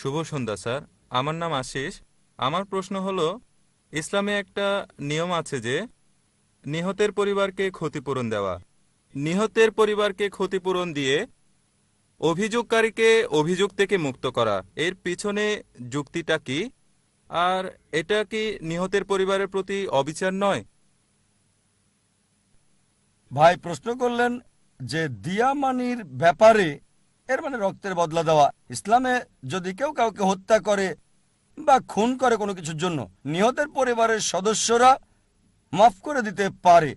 শুভ সন্ধ্যা sir. আমার নাম আশিস। আমার প্রশ্ন হলো, ইসলামে একটা নিয়ম আছে যে নিহতের পরিবারকে ক্ষতিপূরণ দেওয়া। নিহতের পরিবারকে ক্ষতিপূরণ দিয়ে অভিযোগকারীকে অভিযোগ থেকে মুক্ত করা, এর পিছনে যুক্তিটা কি? আর এটা কি নিহতের পরিবারের প্রতি অবিচার নয়? ভাই প্রশ্ন করলেন যে দিয়া মানির ব্যাপারে, এর মানে রক্তের বদলা দেওয়া। ইসলামে যদি কেউ কাউকে হত্যা করে বা খুন করে কোনো কিছুর জন্য, নিহতের পরিবারের সদস্যরা মাফ করে দিতে পারে,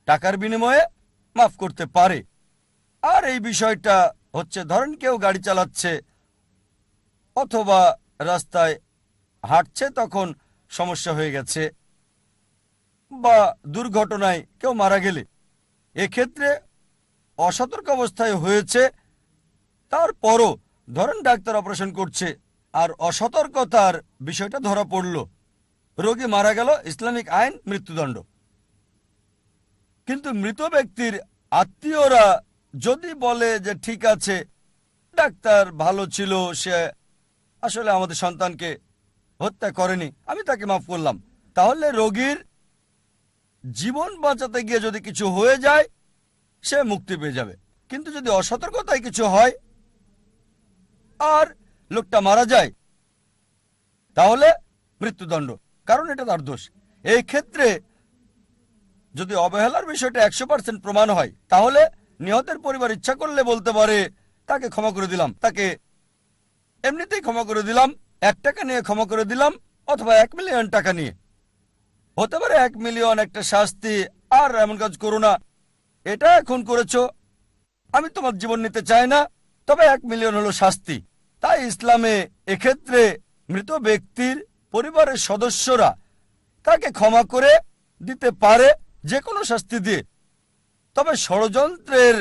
টাকার বিনিময়ে মাফ করতে পারে। আর এই বিষয়টা হচ্ছে, ধরেন কেউ গাড়ি চালাচ্ছে অথবা রাস্তায় হাঁটছে, তখন সমস্যা হয়ে গেছে, বা দুর্ঘটনায় কেউ মারা গেলে, এক্ষেত্রে অসতর্ক অবস্থায় হয়েছে, তারপরও ধরেন ডাক্তার অপারেশন করছে আর অসতর্কতার বিষয়টা ধরা পড়ল, রোগী মারা গেল, ইসলামিক আইন মৃত্যুদণ্ড। কিন্তু মৃত ব্যক্তির আত্মীয়রা যদি বলে যে ঠিক আছে, ডাক্তার ভালো ছিল, সে আসলে আমাদের সন্তানকে হত্যা করেনি, আমি তাকে মাফ করলাম, তাহলে রোগীর জীবন বাঁচাতে গিয়ে যদি কিছু হয়ে যায়, সে মুক্তি পেয়ে যাবে। কিন্তু যদি অসতর্কতায় কিছু হয় আর লোকটা মারা যায়, তাহলে মৃত্যুদণ্ড, কারণ এটা তার দোষ। এই ক্ষেত্রে যদি অবহেলার বিষয়টা 100% প্রমাণ হয়, তাহলে নিহতের পরিবার ইচ্ছা করলে বলতে পারে তাকে ক্ষমা করে দিলাম, তাকে এমনিতেই ক্ষমা করে দিলাম, 1 টাকা নিয়ে ক্ষমা করে দিলাম, অথবা 1 মিলিয়ন টাকা নিয়ে। হতে পারে 1 মিলিয়ন একটা শাস্তি, আর এমন কাজ করো না, এটা এখন করেছো, আমি তোমার জীবন নিতে চাই না, তবে 1 মিলিয়ন হলো শাস্তি। তাই ইসলামে এক্ষেত্রে মৃত ব্যক্তির পরিবারের সদস্যরা তাকে ক্ষমা করে দিতে পারে যে কোনো শাস্তি দিয়ে। তবে ষড়যন্ত্রের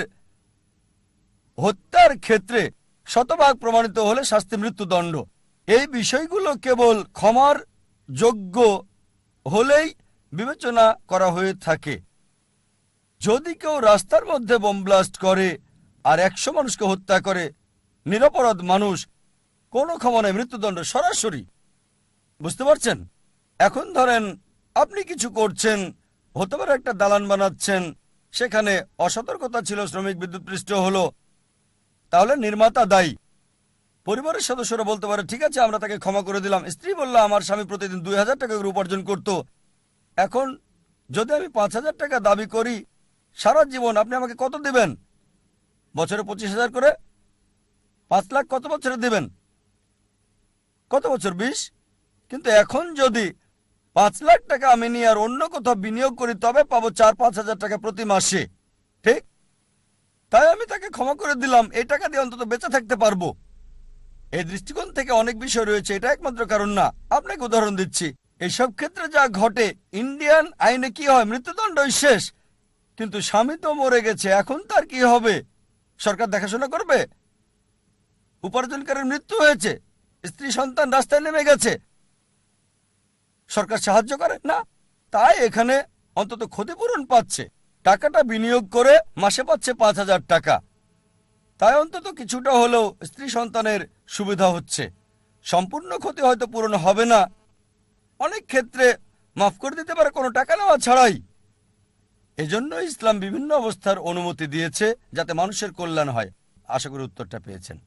হত্যার ক্ষেত্রে শতভাগ প্রমাণিত হলে শাস্তি মৃত্যুদণ্ড। এই বিষয়গুলো কেবল ক্ষমার যোগ্য হলেই বিবেচনা করা হয়ে থাকে। যদি কেউ রাস্তার মধ্যে বোম ব্লাস্ট করে আর 100 মানুষকে হত্যা করে, নিরপরাধ মানুষ, কোনো ক্ষমা নেই, মৃত্যুদণ্ড সরাসরি। বুঝতে পারছেন? এখন ধরেন আপনি কিছু করছেন, হতে পারে একটা দালান বানাচ্ছেন, সেখানে অসতর্কতা ছিল, শ্রমিক বিদ্যুৎপৃষ্ট হলো, তাহলে নির্মাতা দায়ী। পরিবারের সদস্যরা বলতে পারে ঠিক আছে আমরা তাকে ক্ষমা করে দিলাম। স্ত্রী বলল আমার স্বামী প্রতিদিন 2000 টাকা করে উপার্জন করত, এখন যদি আমি 5000 টাকা দাবি করি, সারা জীবন আপনি আমাকে কত দিবেন? বছরে 25,000 করে, 5 লাখ কত বছরে দিবেন? কত বছর? 20। কিন্তু এখন যদি 5 লাখ টাকা আমি নিয়ে আর অন্য কোথাও বিনিয়োগ করি, তবে পাবো 4-5 হাজার টাকা প্রতি মাসে, ঠিক? তাই আমি তাকে ক্ষমা করে দিলাম, এই টাকা দিয়ে অন্তত বেঁচে থাকতে পারবো। এই দৃষ্টিকোণ থেকে অনেক বিষয় রয়েছে, এটা একমাত্র কারণ না। আপনাকে উদাহরণ দিচ্ছি, এইসব ক্ষেত্রে যা ঘটে, ইন্ডিয়ান আইনে কি হয়, মৃত্যুদণ্ডই শেষ। কিন্তু স্বামী তো মরে গেছে, এখন তার কি হবে? সরকার দেখাশোনা করবে? উপার্জনকারীর মৃত্যু হয়েছে, স্ত্রী সন্তান রাস্তায় নেমে গেছে, সরকার সাহায্য করে না। তাই এখানে অন্তত ক্ষতিপূরণ পাচ্ছে, টাকাটা বিনিয়োগ করে মাসে পাচ্ছে 5,000 টাকা। তাই অন্তত কিছুটা হলেও স্ত্রী সন্তানের সুবিধা হচ্ছে। সম্পূর্ণ ক্ষতি হয়তো পূরণ হবে না, অনেক ক্ষেত্রে মাফ করে দিতে পারে কোনো টাকা নেওয়া ছাড়াই। এজন্য ইসলাম বিভিন্ন অবস্থার অনুমতি দিয়েছে যাতে মানুষের কল্যাণ হয়। আশা করি উত্তরটা পেয়েছেন।